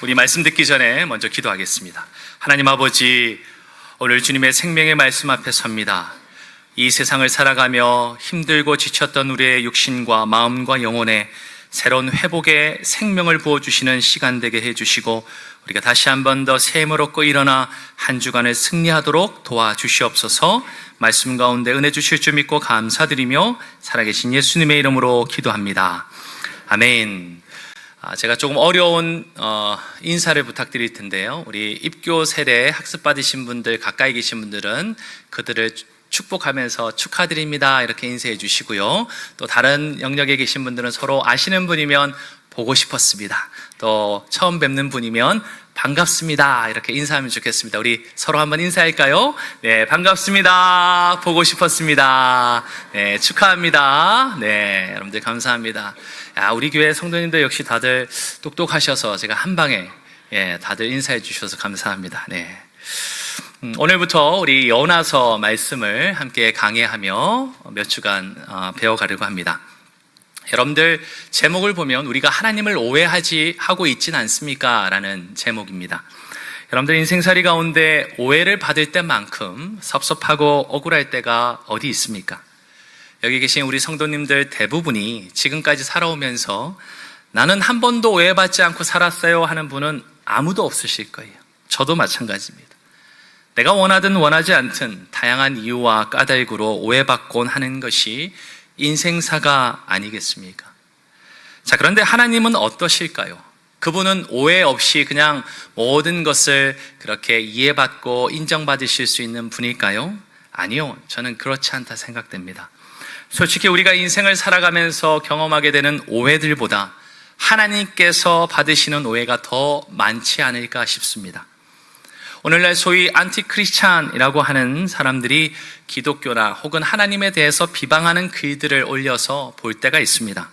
우리 말씀 듣기 전에 먼저 기도하겠습니다. 하나님 아버지, 오늘 주님의 생명의 말씀 앞에 섭니다. 이 세상을 살아가며 힘들고 지쳤던 우리의 육신과 마음과 영혼에 새로운 회복의 생명을 부어주시는 시간 되게 해주시고, 우리가 다시 한 번 더 새 힘을 얻고 일어나 한 주간을 승리하도록 도와주시옵소서. 말씀 가운데 은혜 주실 줄 믿고 감사드리며 살아계신 예수님의 이름으로 기도합니다. 아멘. 제가 조금 어려운 인사를 부탁드릴 텐데요. 우리 입교 세례 학습 받으신 분들, 가까이 계신 분들은 그들을 축복하면서 축하드립니다 이렇게 인사해 주시고요. 또 다른 영역에 계신 분들은 서로 아시는 분이면 보고 싶었습니다, 또 처음 뵙는 분이면 반갑습니다 이렇게 인사하면 좋겠습니다. 우리 서로 한번 인사할까요? 네, 반갑습니다. 보고 싶었습니다. 네, 축하합니다. 네, 여러분들 감사합니다. 우리 교회 성도님들 역시 다들 똑똑하셔서 제가 한 방에 다들 인사해 주셔서 감사합니다. 네. 오늘부터 우리 요나서 말씀을 함께 강해하며 몇 주간 배워가려고 합니다. 여러분들 제목을 보면 우리가 하나님을 하고 있진 않습니까? 라는 제목입니다. 여러분들 인생살이 가운데 오해를 받을 때만큼 섭섭하고 억울할 때가 어디 있습니까? 여기 계신 우리 성도님들 대부분이 지금까지 살아오면서 나는 한 번도 오해받지 않고 살았어요 하는 분은 아무도 없으실 거예요. 저도 마찬가지입니다. 내가 원하든 원하지 않든 다양한 이유와 까닭으로 오해받곤 하는 것이 인생사가 아니겠습니까? 자, 그런데 하나님은 어떠실까요? 그분은 오해 없이 그냥 모든 것을 그렇게 이해받고 인정받으실 수 있는 분일까요? 아니요, 저는 그렇지 않다 생각됩니다. 솔직히 우리가 인생을 살아가면서 경험하게 되는 오해들보다 하나님께서 받으시는 오해가 더 많지 않을까 싶습니다. 오늘날 소위 안티크리스찬이라고 하는 사람들이 기독교나 혹은 하나님에 대해서 비방하는 글들을 올려서 볼 때가 있습니다.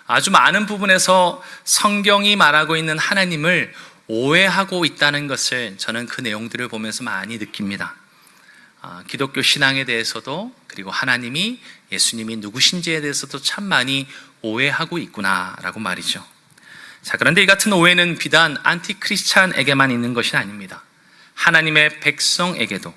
아주 많은 부분에서 성경이 말하고 있는 하나님을 오해하고 있다는 것을 저는 그 내용들을 보면서 많이 느낍니다. 기독교 신앙에 대해서도, 그리고 하나님이, 예수님이 누구신지에 대해서도 참 많이 오해하고 있구나라고 말이죠. 자, 그런데 이 같은 오해는 비단 안티크리스찬에게만 있는 것이 아닙니다. 하나님의 백성에게도,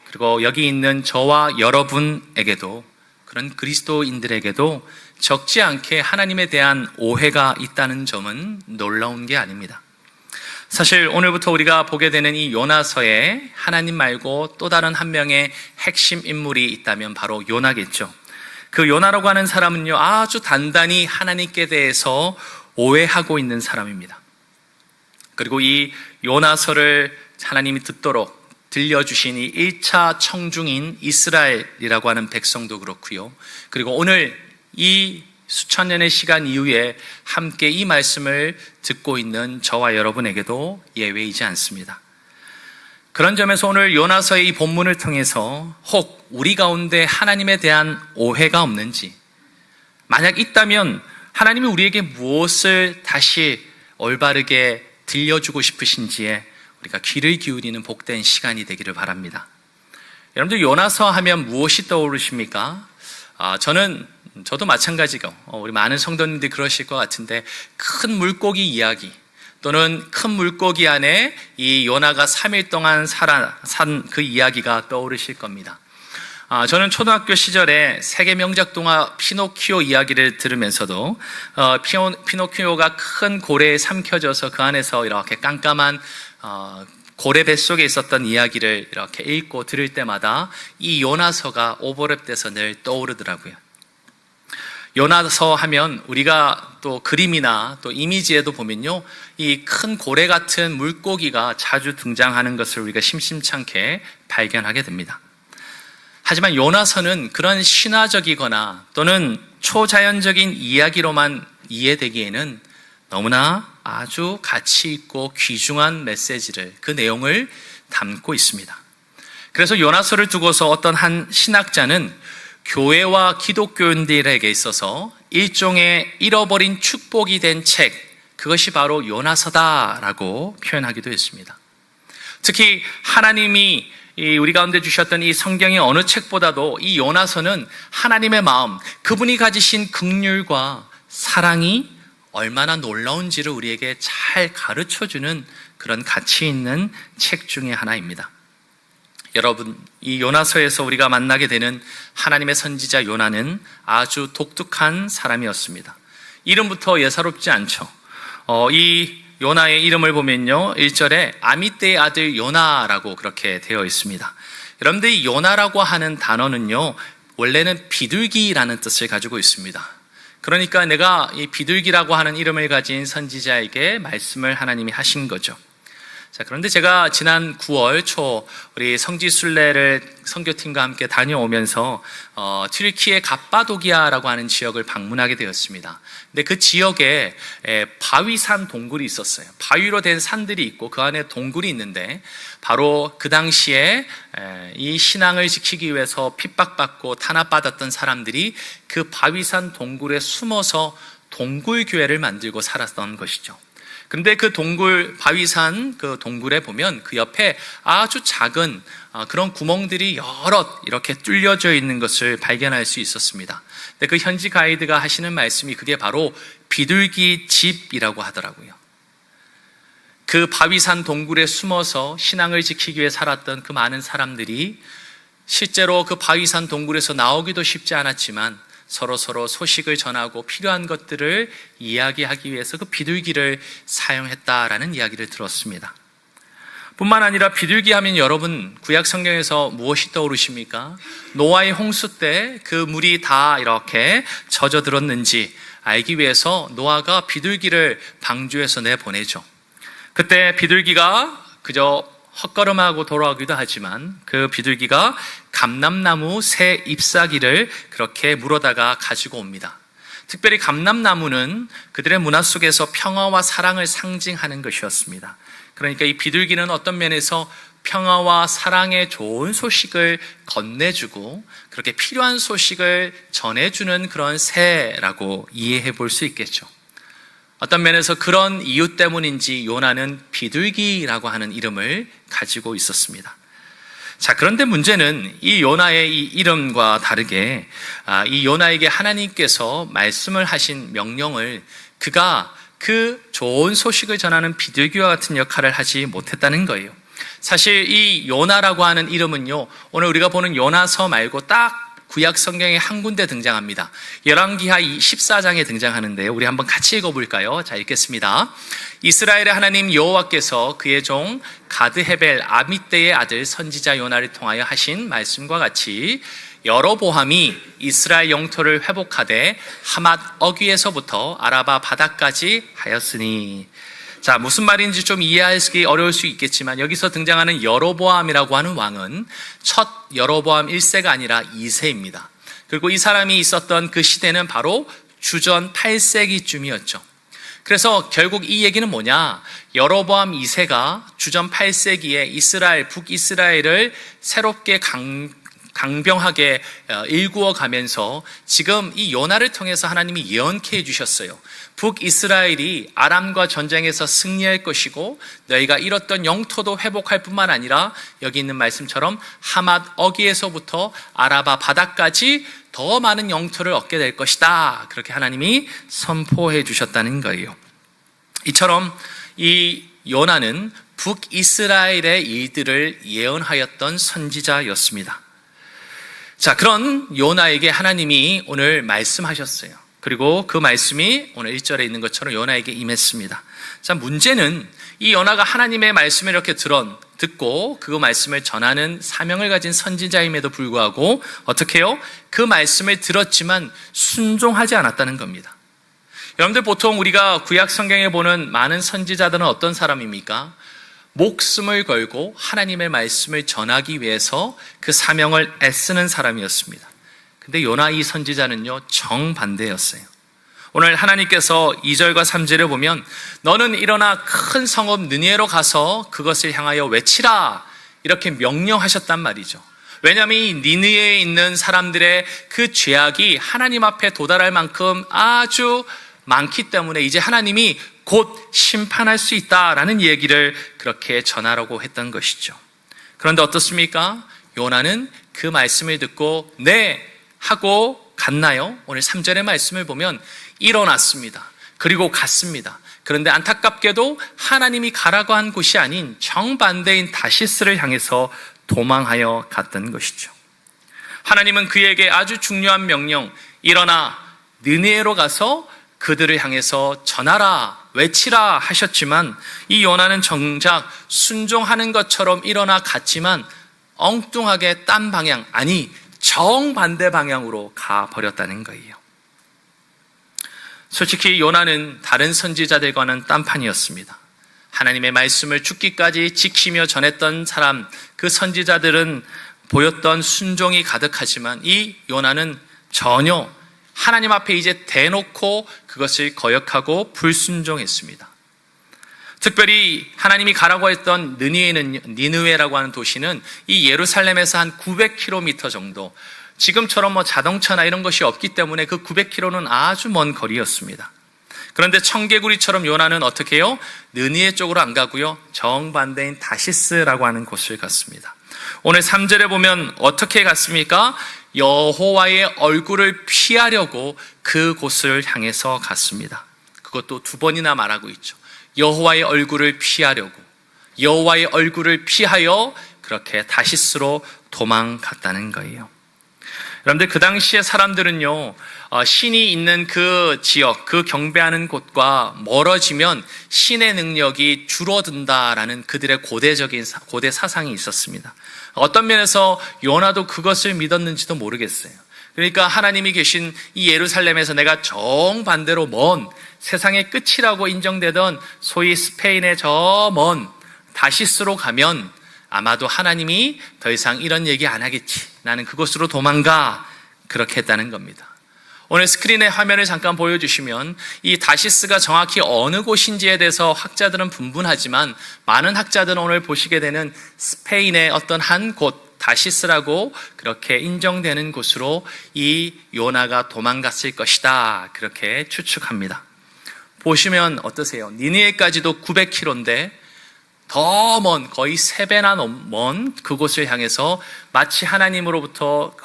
그리고 여기 있는 저와 여러분에게도, 그런 그리스도인들에게도 적지 않게 하나님에 대한 오해가 있다는 점은 놀라운 게 아닙니다. 사실 오늘부터 우리가 보게 되는 이 요나서에 하나님 말고 또 다른 한 명의 핵심 인물이 있다면 바로 요나겠죠. 그 요나라고 하는 사람은요, 아주 단단히 하나님께 대해서 오해하고 있는 사람입니다. 그리고 이 요나서를 하나님이 듣도록 들려주신 이 1차 청중인 이스라엘이라고 하는 백성도 그렇고요. 그리고 오늘 이 수천 년의 시간 이후에 함께 이 말씀을 듣고 있는 저와 여러분에게도 예외이지 않습니다. 그런 점에서 오늘 요나서의 이 본문을 통해서 혹 우리 가운데 하나님에 대한 오해가 없는지, 만약 있다면 하나님이 우리에게 무엇을 다시 올바르게 들려주고 싶으신지에 우리가 귀를 기울이는 복된 시간이 되기를 바랍니다. 여러분들 요나서 하면 무엇이 떠오르십니까? 저도 마찬가지고 우리 많은 성도님들이 그러실 것 같은데, 큰 물고기 이야기, 또는 큰 물고기 안에 이 요나가 3일 동안 산 그 이야기가 떠오르실 겁니다. 저는 초등학교 시절에 세계 명작 동화 피노키오 이야기를 들으면서도 피노키오가 큰 고래에 삼켜져서 그 안에서 이렇게 깜깜한 고래 뱃속에 있었던 이야기를 이렇게 읽고 들을 때마다 이 요나서가 오버랩돼서 늘 떠오르더라고요. 요나서 하면 우리가 또 그림이나 또 이미지에도 보면요, 이 큰 고래 같은 물고기가 자주 등장하는 것을 우리가 심심찮게 발견하게 됩니다. 하지만 요나서는 그런 신화적이거나 또는 초자연적인 이야기로만 이해되기에는 너무나 아주 가치 있고 귀중한 메시지를, 그 내용을 담고 있습니다. 그래서 요나서를 두고서 어떤 한 신학자는 교회와 기독교인들에게 있어서 일종의 잃어버린 축복이 된 책, 그것이 바로 요나서다라고 표현하기도 했습니다. 특히 하나님이 우리 가운데 주셨던 이 성경의 어느 책보다도 이 요나서는 하나님의 마음, 그분이 가지신 긍휼과 사랑이 얼마나 놀라운지를 우리에게 잘 가르쳐주는 그런 가치 있는 책 중에 하나입니다. 여러분, 이 요나서에서 우리가 만나게 되는 하나님의 선지자 요나는 아주 독특한 사람이었습니다. 이름부터 예사롭지 않죠. 이 요나의 이름을 보면요, 1절에 아미떼의 아들 요나라고 그렇게 되어 있습니다. 여러분들, 이 요나라고 하는 단어는요, 원래는 비둘기라는 뜻을 가지고 있습니다. 그러니까 내가 이 비둘기라고 하는 이름을 가진 선지자에게 말씀을 하나님이 하신 거죠. 자, 그런데 제가 지난 9월 초 우리 성지순례를 선교팀과 함께 다녀오면서 튀르키예 갑바도기아라고 하는 지역을 방문하게 되었습니다. 근데 그 지역에 바위산 동굴이 있었어요. 바위로 된 산들이 있고 그 안에 동굴이 있는데, 바로 그 당시에 이 신앙을 지키기 위해서 핍박받고 탄압받았던 사람들이 그 바위산 동굴에 숨어서 동굴교회를 만들고 살았던 것이죠. 근데 그 동굴, 바위산 그 동굴에 보면 그 옆에 아주 작은 그런 구멍들이 여럿 이렇게 뚫려져 있는 것을 발견할 수 있었습니다. 근데 그 현지 가이드가 하시는 말씀이 그게 바로 비둘기 집이라고 하더라고요. 그 바위산 동굴에 숨어서 신앙을 지키기 위해 살았던 그 많은 사람들이 실제로 그 바위산 동굴에서 나오기도 쉽지 않았지만 서로 소식을 전하고 필요한 것들을 이야기하기 위해서 그 비둘기를 사용했다라는 이야기를 들었습니다. 뿐만 아니라 비둘기 하면 여러분, 구약 성경에서 무엇이 떠오르십니까? 노아의 홍수 때 그 물이 다 이렇게 젖어들었는지 알기 위해서 노아가 비둘기를 방주에서 내보내죠. 그때 비둘기가 그저 헛걸음하고 돌아오기도 하지만 그 비둘기가 감람나무 새 잎사귀를 그렇게 물어다가 가지고 옵니다. 특별히 감람나무는 그들의 문화 속에서 평화와 사랑을 상징하는 것이었습니다. 그러니까 이 비둘기는 어떤 면에서 평화와 사랑의 좋은 소식을 건네주고 그렇게 필요한 소식을 전해주는 그런 새라고 이해해 볼 수 있겠죠. 어떤 면에서 그런 이유 때문인지 요나는 비둘기라고 하는 이름을 가지고 있었습니다. 자, 그런데 문제는 이 요나의 이 이름과 다르게 이 요나에게 하나님께서 말씀을 하신 명령을 그가 그 좋은 소식을 전하는 비둘기와 같은 역할을 하지 못했다는 거예요. 사실 이 요나라고 하는 이름은요, 오늘 우리가 보는 요나서 말고 딱 구약 성경에 한 군데 등장합니다. 열왕기하 14장에 등장하는데요, 우리 한번 같이 읽어볼까요? 자, 읽겠습니다. 이스라엘의 하나님 여호와께서 그의 종 가드헤벨 아미떼의 아들 선지자 요나를 통하여 하신 말씀과 같이 여로보암이 이스라엘 영토를 회복하되 하맛 어귀에서부터 아라바 바다까지 하였으니. 자, 무슨 말인지 좀 이해하기 어려울 수 있겠지만 여기서 등장하는 여로보암이라고 하는 왕은 첫 여로보암 1세가 아니라 2세입니다. 그리고 이 사람이 있었던 그 시대는 바로 주전 8세기쯤이었죠. 그래서 결국 이 얘기는 뭐냐? 여로보암 2세가 주전 8세기에 이스라엘, 북이스라엘을 새롭게 강병하게 일구어 가면서 지금 이 요나를 통해서 하나님이 예언케 해주셨어요. 북이스라엘이 아람과 전쟁에서 승리할 것이고 너희가 잃었던 영토도 회복할 뿐만 아니라 여기 있는 말씀처럼 하맛 어귀에서부터 아라바 바다까지 더 많은 영토를 얻게 될 것이다. 그렇게 하나님이 선포해 주셨다는 거예요. 이처럼 이 요나는 북이스라엘의 일들을 예언하였던 선지자였습니다. 자, 그런 요나에게 하나님이 오늘 말씀하셨어요. 그리고 그 말씀이 오늘 1절에 있는 것처럼 요나에게 임했습니다. 자, 문제는 이 요나가 하나님의 말씀을 이렇게 듣고 그 말씀을 전하는 사명을 가진 선지자임에도 불구하고 어떻게 해요? 그 말씀을 들었지만 순종하지 않았다는 겁니다. 여러분들, 보통 우리가 구약 성경에 보는 많은 선지자들은 어떤 사람입니까? 목숨을 걸고 하나님의 말씀을 전하기 위해서 그 사명을 애쓰는 사람이었습니다. 근데 요나 이 선지자는요, 정반대였어요. 오늘 하나님께서 2절과 3절을 보면 너는 일어나 큰 성읍 느니에로 가서 그것을 향하여 외치라, 이렇게 명령하셨단 말이죠. 왜냐하면 이 니느웨에 있는 사람들의 그 죄악이 하나님 앞에 도달할 만큼 아주 많기 때문에 이제 하나님이 곧 심판할 수 있다라는 얘기를 그렇게 전하라고 했던 것이죠. 그런데 어떻습니까? 요나는 그 말씀을 듣고 네 하고 갔나요? 오늘 3절의 말씀을 보면 일어났습니다. 그리고 갔습니다. 그런데 안타깝게도 하나님이 가라고 한 곳이 아닌 정반대인 다시스를 향해서 도망하여 갔던 것이죠. 하나님은 그에게 아주 중요한 명령, 일어나 느니에로 가서 그들을 향해서 전하라, 외치라 하셨지만 이 요나는 정작 순종하는 것처럼 일어나 갔지만 엉뚱하게 딴 방향, 아니 정반대 방향으로 가버렸다는 거예요. 솔직히 요나는 다른 선지자들과는 딴판이었습니다. 하나님의 말씀을 죽기까지 지키며 전했던 사람, 그 선지자들은 보였던 순종이 가득하지만 이 요나는 전혀 하나님 앞에 이제 대놓고 그것을 거역하고 불순종했습니다. 특별히 하나님이 가라고 했던 니느웨라고 하는 도시는 이 예루살렘에서 한 900km 정도, 지금처럼 자동차나 이런 것이 없기 때문에 그 900km는 아주 먼 거리였습니다. 그런데 청개구리처럼 요나는 어떻게 해요? 느니에 쪽으로 안 가고요, 정반대인 다시스라고 하는 곳을 갔습니다. 오늘 3절에 보면 어떻게 갔습니까? 여호와의 얼굴을 피하려고 그곳을 향해서 갔습니다. 그것도 2번이나 말하고 있죠. 여호와의 얼굴을 피하려고, 여호와의 얼굴을 피하여 그렇게 다시스로 도망갔다는 거예요. 여러분들, 그 당시에 사람들은요, 신이 있는 그 지역, 그 경배하는 곳과 멀어지면 신의 능력이 줄어든다라는 그들의 고대 사상이 있었습니다. 어떤 면에서 요나도 그것을 믿었는지도 모르겠어요. 그러니까 하나님이 계신 이 예루살렘에서 내가 정반대로 먼 세상의 끝이라고 인정되던 소위 스페인의 저 먼 다시스로 가면 아마도 하나님이 더 이상 이런 얘기 안 하겠지, 나는 그곳으로 도망가, 그렇게 했다는 겁니다. 오늘 스크린에 화면을 잠깐 보여주시면 이 다시스가 정확히 어느 곳인지에 대해서 학자들은 분분하지만 많은 학자들은 오늘 보시게 되는 스페인의 어떤 한 곳, 다시스라고 그렇게 인정되는 곳으로 이 요나가 도망갔을 것이다, 그렇게 추측합니다. 보시면 어떠세요? 니느웨까지도 900km인데 더 먼, 거의 3배나 먼 그곳을 향해서 마치 하나님으로부터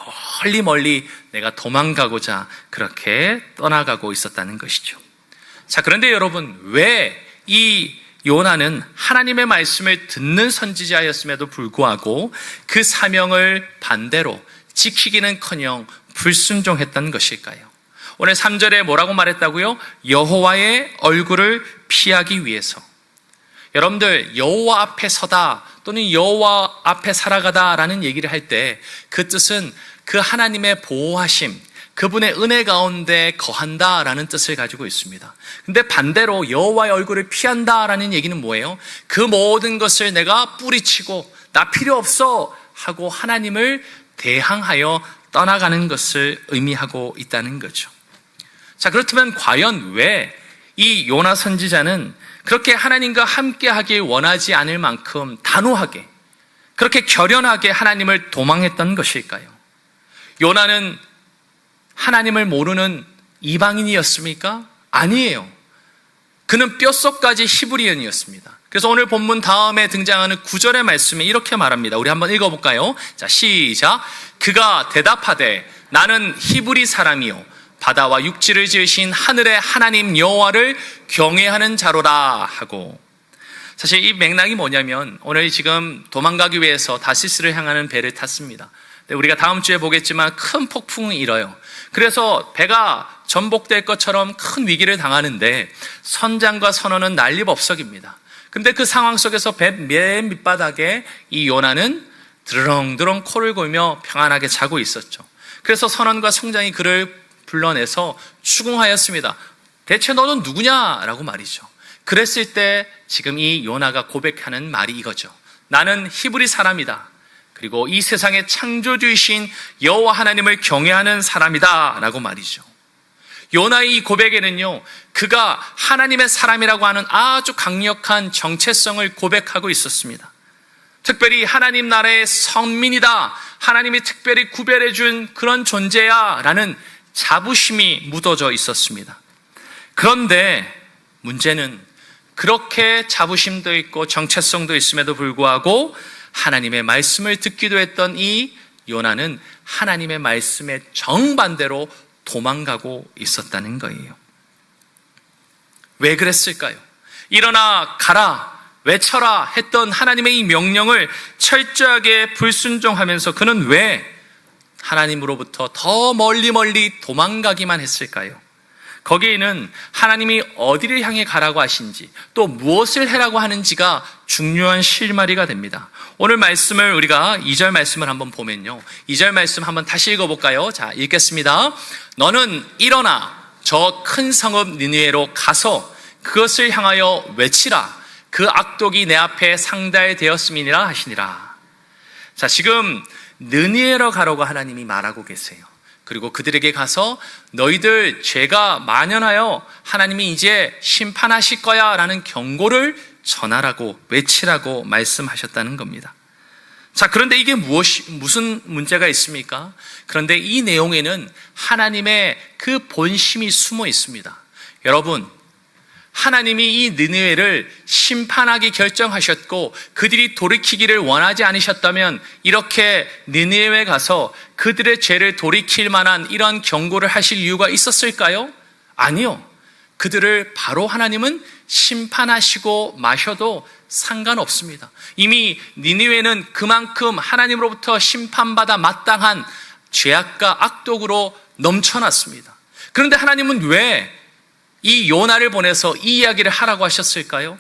멀리 내가 도망가고자 그렇게 떠나가고 있었다는 것이죠. 자, 그런데 여러분, 왜 이 요나는 하나님의 말씀을 듣는 선지자였음에도 불구하고 그 사명을 반대로 지키기는커녕 불순종했던 것일까요? 오늘 3절에 뭐라고 말했다고요? 여호와의 얼굴을 피하기 위해서. 여러분들, 여호와 앞에 서다 또는 여호와 앞에 살아가다라는 얘기를 할 때 그 뜻은 그 하나님의 보호하심, 그분의 은혜 가운데 거한다라는 뜻을 가지고 있습니다. 근데 반대로 여호와의 얼굴을 피한다라는 얘기는 뭐예요? 그 모든 것을 내가 뿌리치고 나 필요 없어 하고 하나님을 대항하여 떠나가는 것을 의미하고 있다는 거죠. 자, 그렇다면 과연 왜 이 요나 선지자는 그렇게 하나님과 함께 하길 원하지 않을 만큼 단호하게, 그렇게 결연하게 하나님을 도망했던 것일까요? 요나는 하나님을 모르는 이방인이었습니까? 아니에요. 그는 뼛속까지 히브리언이었습니다. 그래서 오늘 본문 다음에 등장하는 9절의 말씀에 이렇게 말합니다. 우리 한번 읽어볼까요? 자, 시작. 그가 대답하되 나는 히브리 사람이요 바다와 육지를 지으신 하늘의 하나님 여호와를 경외하는 자로라 하고. 사실 이 맥락이 뭐냐면 오늘 지금 도망가기 위해서 다시스를 향하는 배를 탔습니다. 우리가 다음 주에 보겠지만 큰 폭풍이 일어요. 그래서 배가 전복될 것처럼 큰 위기를 당하는데 선장과 선원은 난리법석입니다. 근데 그 상황 속에서 배 맨 밑바닥에 이 요나는 드렁드렁 코를 골며 평안하게 자고 있었죠. 그래서 선원과 성장이 그를 불러내서 추궁하였습니다. 대체 너는 누구냐라고 말이죠. 그랬을 때 지금 이 요나가 고백하는 말이 이거죠. 나는 히브리 사람이다. 그리고 이 세상의 창조주이신 여호와 하나님을 경외하는 사람이다 라고 말이죠. 요나의 이 고백에는요, 그가 하나님의 사람이라고 하는 아주 강력한 정체성을 고백하고 있었습니다. 특별히 하나님 나라의 선민이다, 하나님이 특별히 구별해 준 그런 존재야 라는 자부심이 묻어져 있었습니다. 그런데 문제는 그렇게 자부심도 있고 정체성도 있음에도 불구하고 하나님의 말씀을 듣기도 했던 이 요나는 하나님의 말씀에 정반대로 도망가고 있었다는 거예요. 왜 그랬을까요? 일어나 가라, 외쳐라 했던 하나님의 이 명령을 철저하게 불순종하면서 그는 왜 하나님으로부터 더 멀리 도망가기만 했을까요? 거기에는 하나님이 어디를 향해 가라고 하신지 또 무엇을 해라고 하는지가 중요한 실마리가 됩니다. 오늘 말씀을 우리가 2절 말씀을 한번 보면요, 2절 말씀 한번 다시 읽어볼까요? 자, 읽겠습니다. 너는 일어나 저 큰 성읍 니느웨로 가서 그것을 향하여 외치라. 그 악독이 내 앞에 상달되었음이니라 하시니라. 자, 지금 느니웨로 가라고 하나님이 말하고 계세요. 그리고 그들에게 가서 너희들 죄가 만연하여 하나님이 이제 심판하실 거야 라는 경고를 전하라고, 외치라고 말씀하셨다는 겁니다. 자, 그런데 이게 무슨 문제가 있습니까? 그런데 이 내용에는 하나님의 그 본심이 숨어 있습니다. 여러분, 하나님이 이 느느웨를 심판하기 결정하셨고 그들이 돌이키기를 원하지 않으셨다면 이렇게 느느웨에 가서 그들의 죄를 돌이킬 만한 이런 경고를 하실 이유가 있었을까요? 아니요. 그들을 바로 하나님은 심판하시고 마셔도 상관없습니다. 이미 니느웨는 그만큼 하나님으로부터 심판받아 마땅한 죄악과 악독으로 넘쳐났습니다. 그런데 하나님은 왜 이 요나를 보내서 이 이야기를 하라고 하셨을까요?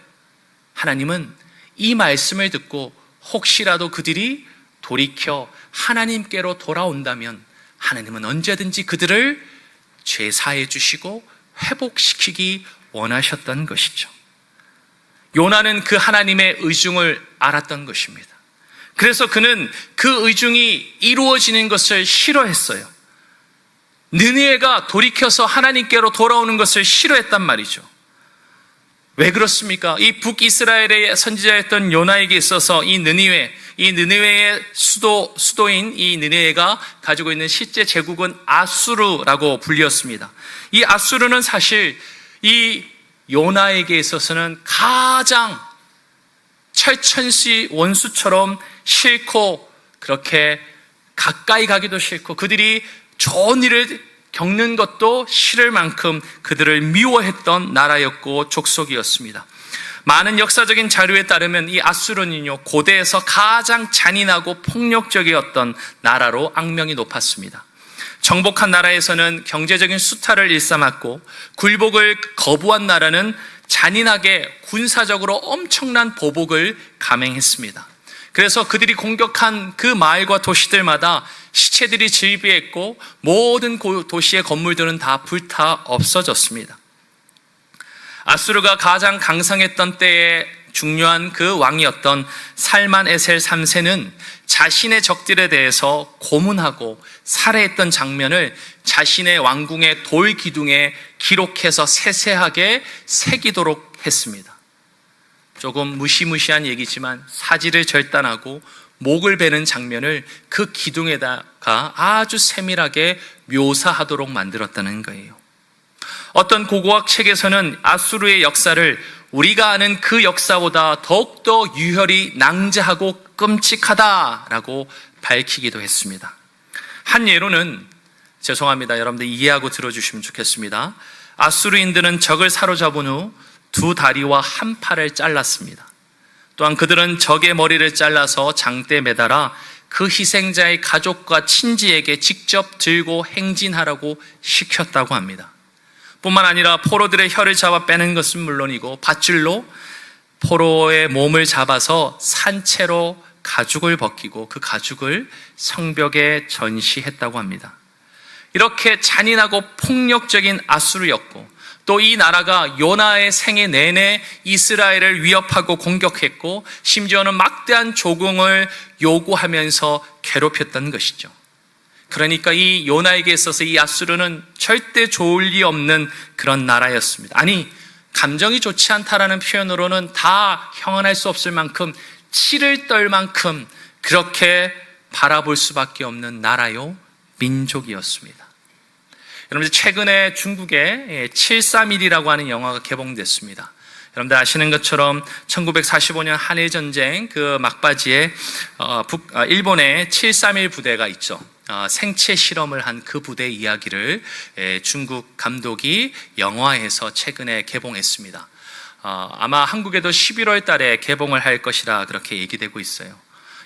하나님은 이 말씀을 듣고 혹시라도 그들이 돌이켜 하나님께로 돌아온다면 하나님은 언제든지 그들을 죄사해 주시고 회복시키기 원하셨던 것이죠. 요나는 그 하나님의 의중을 알았던 것입니다. 그래서 그는 그 의중이 이루어지는 것을 싫어했어요. 느느웨가 돌이켜서 하나님께로 돌아오는 것을 싫어했단 말이죠. 왜 그렇습니까? 이 북이스라엘의 선지자였던 요나에게 있어서 이 느느웨의 수도인 이 느느웨가 가지고 있는 실제 제국은 아수르라고 불렸습니다. 이 아수르는 사실 이 요나에게 있어서는 가장 철천시 원수처럼 싫고 그렇게 가까이 가기도 싫고 그들이 좋은 일을 겪는 것도 싫을 만큼 그들을 미워했던 나라였고 족속이었습니다. 많은 역사적인 자료에 따르면 이 아수르는요, 고대에서 가장 잔인하고 폭력적이었던 나라로 악명이 높았습니다. 정복한 나라에서는 경제적인 수탈을 일삼았고 굴복을 거부한 나라는 잔인하게 군사적으로 엄청난 보복을 감행했습니다. 그래서 그들이 공격한 그 마을과 도시들마다 시체들이 즐비했고 모든 도시의 건물들은 다 불타 없어졌습니다. 아수르가 가장 강성했던 때에 중요한 그 왕이었던 살만에셀 3세는 자신의 적들에 대해서 고문하고 살해했던 장면을 자신의 왕궁의 돌 기둥에 기록해서 세세하게 새기도록 했습니다. 조금 무시무시한 얘기지만 사지를 절단하고 목을 베는 장면을 그 기둥에다가 아주 세밀하게 묘사하도록 만들었다는 거예요. 어떤 고고학 책에서는 아수르의 역사를 우리가 아는 그 역사보다 더욱더 유혈이 낭자하고 끔찍하다라고 밝히기도 했습니다. 한 예로는, 죄송합니다, 여러분들 이해하고 들어주시면 좋겠습니다. 아수르인들은 적을 사로잡은 후 두 다리와 한 팔을 잘랐습니다. 또한 그들은 적의 머리를 잘라서 장대에 매달아 그 희생자의 가족과 친지에게 직접 들고 행진하라고 시켰다고 합니다. 뿐만 아니라 포로들의 혀를 잡아 빼는 것은 물론이고 밧줄로 포로의 몸을 잡아서 산채로 가죽을 벗기고 그 가죽을 성벽에 전시했다고 합니다. 이렇게 잔인하고 폭력적인 아수르였고 또 이 나라가 요나의 생애 내내 이스라엘을 위협하고 공격했고 심지어는 막대한 조공을 요구하면서 괴롭혔던 것이죠. 그러니까 이 요나에게 있어서 이 아수르는 절대 좋을 리 없는 그런 나라였습니다. 아니, 감정이 좋지 않다라는 표현으로는 다 형언할 수 없을 만큼 치를 떨 만큼 그렇게 바라볼 수밖에 없는 나라요, 민족이었습니다. 여러분, 최근에 중국에 731이라고 하는 영화가 개봉됐습니다. 여러분들 아시는 것처럼 1945년 한일전쟁 그 막바지에 일본의 731 부대가 있죠. 생체 실험을 한 그 부대 이야기를 중국 감독이 영화에서 최근에 개봉했습니다. 아마 한국에도 11월 달에 개봉을 할 것이라 그렇게 얘기되고 있어요.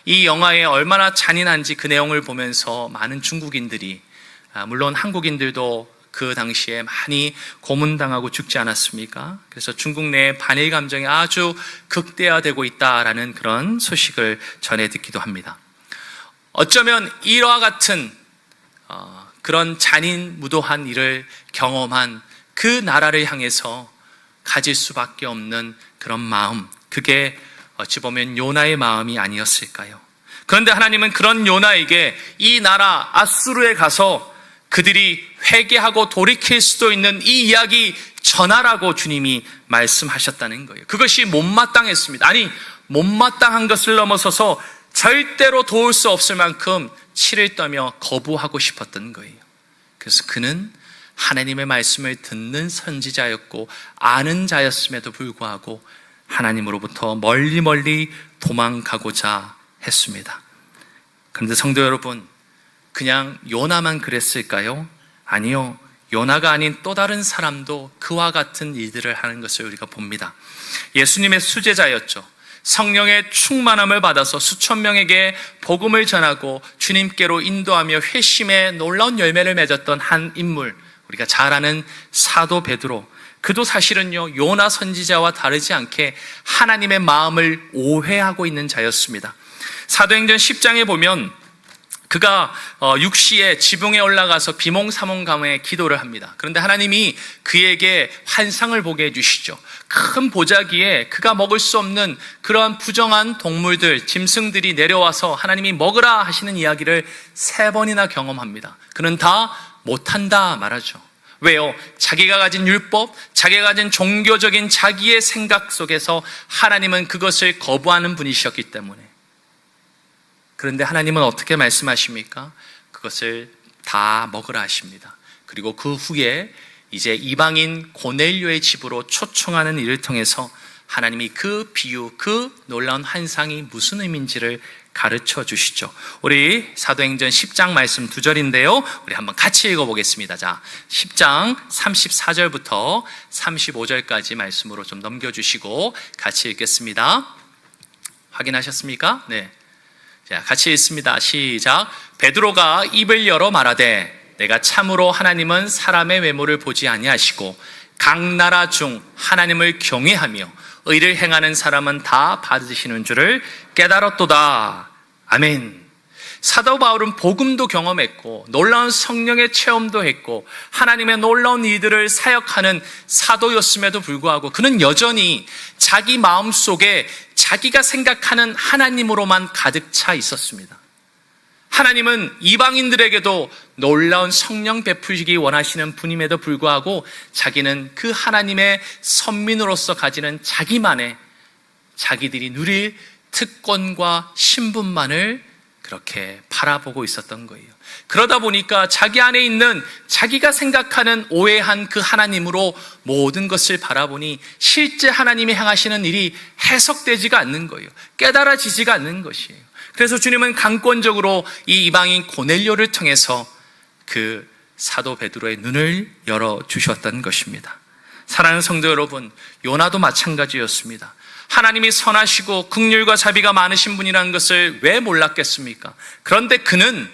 이 영화에 얼마나 잔인한지 그 내용을 보면서 많은 중국인들이, 물론 한국인들도 그 당시에 많이 고문당하고 죽지 않았습니까? 그래서 중국 내 반일 감정이 아주 극대화되고 있다라는 그런 소식을 전해 듣기도 합니다. 어쩌면 이와 같은 그런 잔인무도한 일을 경험한 그 나라를 향해서 가질 수밖에 없는 그런 마음, 그게 어찌 보면 요나의 마음이 아니었을까요? 그런데 하나님은 그런 요나에게 이 나라 아수르에 가서 그들이 회개하고 돌이킬 수도 있는 이 이야기 전하라고 주님이 말씀하셨다는 거예요. 그것이 못마땅했습니다. 아니, 못마땅한 것을 넘어서서 절대로 도울 수 없을 만큼 치를 떠며 거부하고 싶었던 거예요. 그래서 그는 하나님의 말씀을 듣는 선지자였고 아는 자였음에도 불구하고 하나님으로부터 멀리 도망가고자 했습니다. 그런데 성도 여러분, 그냥 요나만 그랬을까요? 아니요. 요나가 아닌 또 다른 사람도 그와 같은 일들을 하는 것을 우리가 봅니다. 예수님의 수제자였죠. 성령의 충만함을 받아서 수천 명에게 복음을 전하고 주님께로 인도하며 회심의 놀라운 열매를 맺었던 한 인물, 우리가 잘 아는 사도 베드로. 그도 사실은요, 요나 선지자와 다르지 않게 하나님의 마음을 오해하고 있는 자였습니다. 사도행전 10장에 보면 그가 육시에 지붕에 올라가서 비몽사몽간에 기도를 합니다. 그런데 하나님이 그에게 환상을 보게 해주시죠. 큰 보자기에 그가 먹을 수 없는 그러한 부정한 동물들, 짐승들이 내려와서 하나님이 먹으라 하시는 이야기를 3번이나 경험합니다. 그는 다 못한다 말하죠. 왜요? 자기가 가진 율법, 자기가 가진 종교적인 자기의 생각 속에서 하나님은 그것을 거부하는 분이셨기 때문에. 그런데 하나님은 어떻게 말씀하십니까? 그것을 다 먹으라 하십니다. 그리고 그 후에 이제 이방인 고넬료의 집으로 초청하는 일을 통해서 하나님이 그 비유, 그 놀라운 환상이 무슨 의미인지를 가르쳐 주시죠. 우리 사도행전 10장 말씀 2절인데요. 우리 한번 같이 읽어보겠습니다. 자, 10장 34절부터 35절까지 말씀으로 좀 넘겨주시고 같이 읽겠습니다. 확인하셨습니까? 네. 자, 같이 읽습니다. 시작. 베드로가 입을 열어 말하되 내가 참으로 하나님은 사람의 외모를 보지 아니하시고 각 나라 중 하나님을 경외하며 의를 행하는 사람은 다 받으시는 줄을 깨달았도다. 아멘. 사도 바울은 복음도 경험했고 놀라운 성령의 체험도 했고 하나님의 놀라운 일들을 사역하는 사도였음에도 불구하고 그는 여전히 자기 마음속에 자기가 생각하는 하나님으로만 가득 차 있었습니다. 하나님은 이방인들에게도 놀라운 성령 베푸시기 원하시는 분임에도 불구하고 자기는 그 하나님의 선민으로서 가지는 자기만의, 자기들이 누릴 특권과 신분만을 그렇게 바라보고 있었던 거예요. 그러다 보니까 자기 안에 있는 자기가 생각하는 오해한 그 하나님으로 모든 것을 바라보니 실제 하나님이 행하시는 일이 해석되지가 않는 거예요. 깨달아지지가 않는 것이에요. 그래서 주님은 강권적으로 이 이방인 고넬료를 통해서 그 사도 베드로의 눈을 열어주셨던 것입니다. 사랑하는 성도 여러분, 요나도 마찬가지였습니다. 하나님이 선하시고 긍휼과 자비가 많으신 분이라는 것을 왜 몰랐겠습니까? 그런데 그는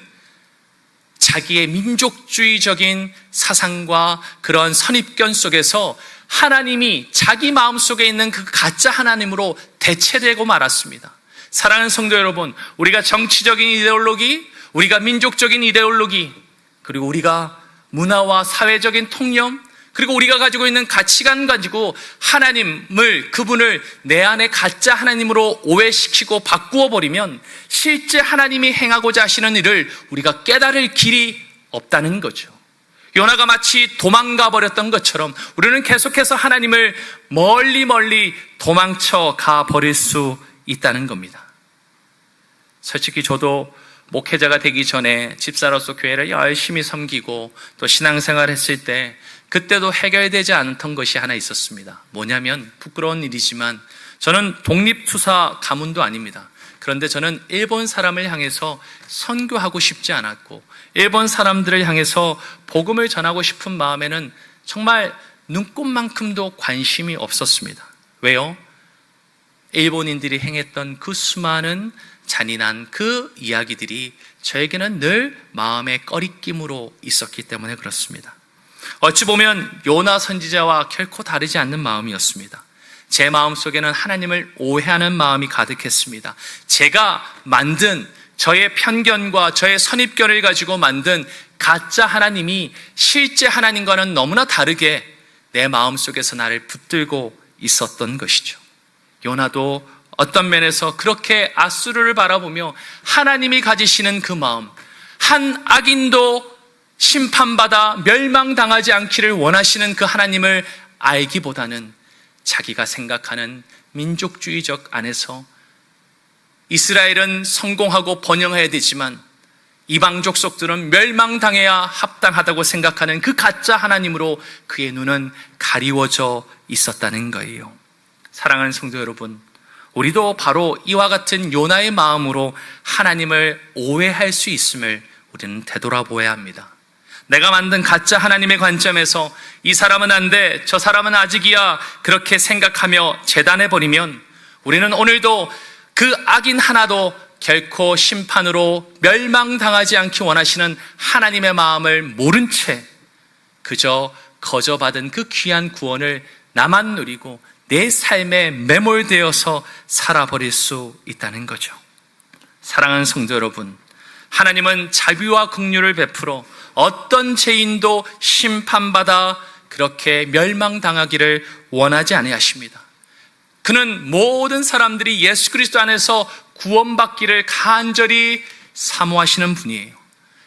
자기의 민족주의적인 사상과 그런 선입견 속에서 하나님이 자기 마음속에 있는 그 가짜 하나님으로 대체되고 말았습니다. 사랑하는 성도 여러분, 우리가 정치적인 이데올로기, 우리가 민족적인 이데올로기, 그리고 우리가 문화와 사회적인 통념, 그리고 우리가 가지고 있는 가치관 가지고 하나님을, 그분을 내 안에 가짜 하나님으로 오해시키고 바꾸어 버리면 실제 하나님이 행하고자 하시는 일을 우리가 깨달을 길이 없다는 거죠. 요나가 마치 도망가 버렸던 것처럼 우리는 계속해서 하나님을 멀리 도망쳐 가 버릴 수 있다는 겁니다. 솔직히 저도 목회자가 되기 전에 집사로서 교회를 열심히 섬기고 또 신앙생활 했을 때 그때도 해결되지 않던 것이 하나 있었습니다. 뭐냐면, 부끄러운 일이지만 저는 독립투사 가문도 아닙니다. 그런데 저는 일본 사람을 향해서 선교하고 싶지 않았고, 일본 사람들을 향해서 복음을 전하고 싶은 마음에는 정말 눈꼽만큼도 관심이 없었습니다. 왜요? 일본인들이 행했던 그 수많은 잔인한 그 이야기들이 저에게는 늘 마음의 꺼리낌으로 있었기 때문에 그렇습니다. 어찌 보면 요나 선지자와 결코 다르지 않는 마음이었습니다. 제 마음속에는 하나님을 오해하는 마음이 가득했습니다. 제가 만든 저의 편견과 저의 선입견을 가지고 만든 가짜 하나님이 실제 하나님과는 너무나 다르게 내 마음속에서 나를 붙들고 있었던 것이죠. 요나도 어떤 면에서 그렇게 아수르를 바라보며 하나님이 가지시는 그 마음, 한 악인도 심판받아 멸망당하지 않기를 원하시는 그 하나님을 알기보다는 자기가 생각하는 민족주의적 안에서 이스라엘은 성공하고 번영해야 되지만 이방 족속들은 멸망당해야 합당하다고 생각하는 그 가짜 하나님으로 그의 눈은 가리워져 있었다는 거예요. 사랑하는 성도 여러분, 우리도 바로 이와 같은 요나의 마음으로 하나님을 오해할 수 있음을 우리는 되돌아보아야 합니다. 내가 만든 가짜 하나님의 관점에서 이 사람은 안 돼, 저 사람은 아직이야, 그렇게 생각하며 재단해버리면 우리는 오늘도 그 악인 하나도 결코 심판으로 멸망당하지 않기 원하시는 하나님의 마음을 모른 채 그저 거저받은 그 귀한 구원을 나만 누리고 내 삶에 매몰되어서 살아버릴 수 있다는 거죠. 사랑하는 성도 여러분, 하나님은 자비와 긍휼을 베풀어 어떤 죄인도 심판받아 그렇게 멸망당하기를 원하지 아니하십니다. 그는 모든 사람들이 예수 그리스도 안에서 구원받기를 간절히 사모하시는 분이에요.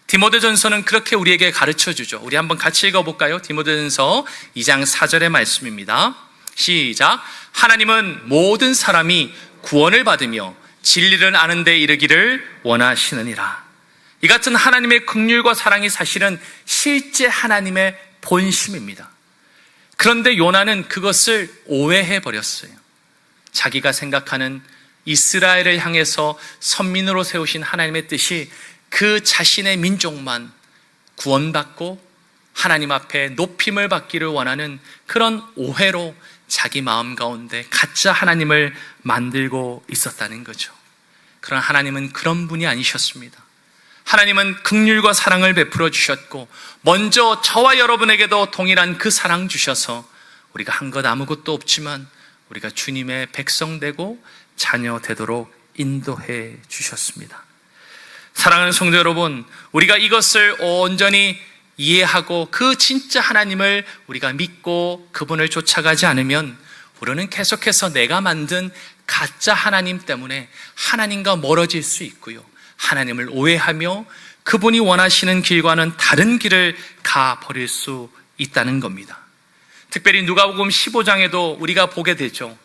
디모데전서는 그렇게 우리에게 가르쳐주죠. 우리 한번 같이 읽어볼까요? 디모데전서 2장 4절의 말씀입니다. 시작. 하나님은 모든 사람이 구원을 받으며 진리를 아는 데 이르기를 원하시느니라. 이 같은 하나님의 긍휼과 사랑이 사실은 실제 하나님의 본심입니다. 그런데 요나는 그것을 오해해버렸어요. 자기가 생각하는 이스라엘을 향해서 선민으로 세우신 하나님의 뜻이 그 자신의 민족만 구원받고 하나님 앞에 높임을 받기를 원하는 그런 오해로 자기 마음 가운데 가짜 하나님을 만들고 있었다는 거죠. 그러나 하나님은 그런 분이 아니셨습니다. 하나님은 긍휼과 사랑을 베풀어 주셨고 먼저 저와 여러분에게도 동일한 그 사랑 주셔서 우리가 한 것 아무것도 없지만 우리가 주님의 백성 되고 자녀 되도록 인도해 주셨습니다. 사랑하는 성도 여러분, 우리가 이것을 온전히 이해하고 그 진짜 하나님을 우리가 믿고 그분을 쫓아가지 않으면 우리는 계속해서 내가 만든 가짜 하나님 때문에 하나님과 멀어질 수 있고요, 하나님을 오해하며 그분이 원하시는 길과는 다른 길을 가버릴 수 있다는 겁니다. 특별히 누가복음 15장에도 우리가 보게 되죠.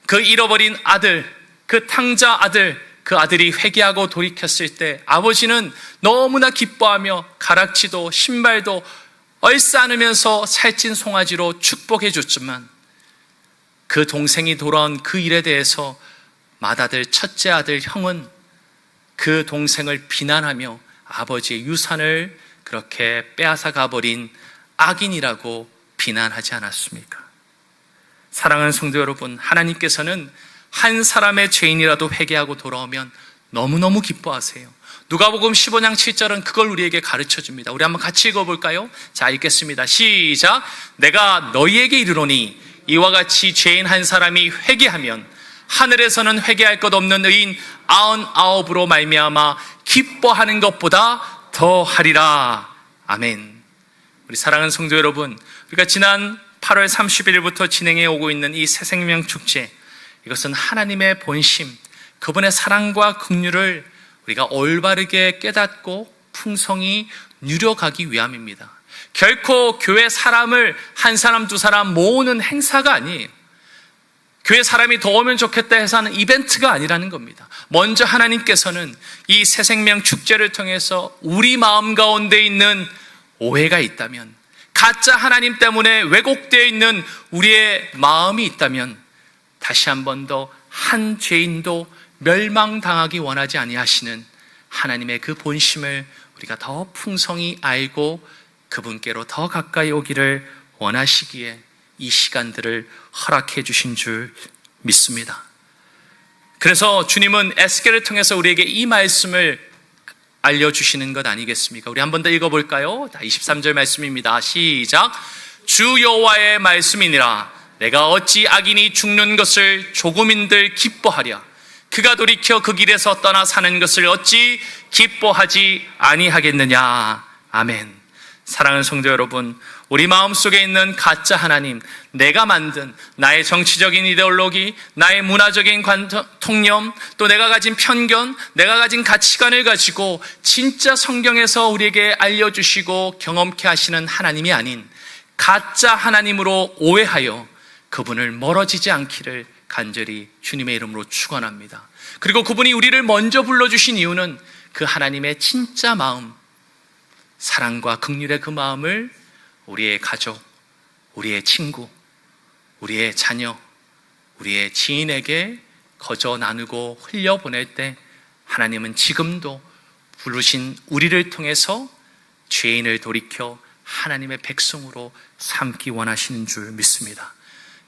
그 잃어버린 아들, 그 탕자 아들, 그 아들이 회개하고 돌이켰을 때 아버지는 너무나 기뻐하며 가락지도 신발도 얼싸안으면서 살찐 송아지로 축복해 줬지만 그 동생이 돌아온 그 일에 대해서 맏아들 첫째 아들 형은 그 동생을 비난하며 아버지의 유산을 그렇게 빼앗아 가버린 악인이라고 비난하지 않았습니까? 사랑하는 성도 여러분, 하나님께서는 한 사람의 죄인이라도 회개하고 돌아오면 너무너무 기뻐하세요. 누가복음 15장 7절은 그걸 우리에게 가르쳐줍니다. 우리 한번 같이 읽어볼까요? 자, 읽겠습니다. 시작. 내가 너희에게 이르노니 이와 같이 죄인 한 사람이 회개하면 하늘에서는 회개할 것 없는 의인 99으로 말미암아 기뻐하는 것보다 더 하리라. 아멘. 우리 사랑하는 성도 여러분, 우리가 지난 8월 30일부터 진행해 오고 있는 이 새생명 축제, 이것은 하나님의 본심, 그분의 사랑과 긍휼을 우리가 올바르게 깨닫고 풍성히 누려가기 위함입니다. 결코 교회 사람을 한 사람 두 사람 모으는 행사가 아니에요. 교회 사람이 더 오면 좋겠다 해서 하는 이벤트가 아니라는 겁니다. 먼저 하나님께서는 이 새생명 축제를 통해서 우리 마음 가운데 있는 오해가 있다면 가짜 하나님 때문에 왜곡되어 있는 우리의 마음이 있다면 다시 한 번 더 한 죄인도 멸망당하기 원하지 아니하시는 하나님의 그 본심을 우리가 더 풍성히 알고 그분께로 더 가까이 오기를 원하시기에 이 시간들을 허락해 주신 줄 믿습니다. 그래서 주님은 에스겔을 통해서 우리에게 이 말씀을 알려주시는 것 아니겠습니까? 우리 한 번 더 읽어볼까요? 23절 말씀입니다. 시작. 주 여호와의 말씀이니라. 내가 어찌 악인이 죽는 것을 조금인들 기뻐하랴. 그가 돌이켜 그 길에서 떠나 사는 것을 어찌 기뻐하지 아니하겠느냐. 아멘. 사랑하는 성도 여러분, 우리 마음속에 있는 가짜 하나님, 내가 만든 나의 정치적인 이데올로기, 나의 문화적인 통념, 또 내가 가진 편견, 내가 가진 가치관을 가지고 진짜 성경에서 우리에게 알려주시고 경험케 하시는 하나님이 아닌 가짜 하나님으로 오해하여 그분을 멀어지지 않기를 간절히 주님의 이름으로 축원합니다. 그리고 그분이 우리를 먼저 불러주신 이유는 그 하나님의 진짜 마음, 사랑과 긍휼의 그 마음을 우리의 가족, 우리의 친구, 우리의 자녀, 우리의 지인에게 거저 나누고 흘려보낼 때 하나님은 지금도 부르신 우리를 통해서 죄인을 돌이켜 하나님의 백성으로 삼기 원하시는 줄 믿습니다.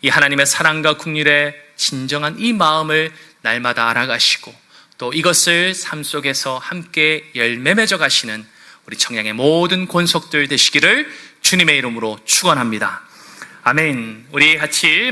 이 하나님의 사랑과 긍휼의 진정한 이 마음을 날마다 알아가시고 또 이것을 삶 속에서 함께 열매 맺어 가시는 우리 청양의 모든 권속들 되시기를 주님의 이름으로 축원합니다. 아멘. 우리 같이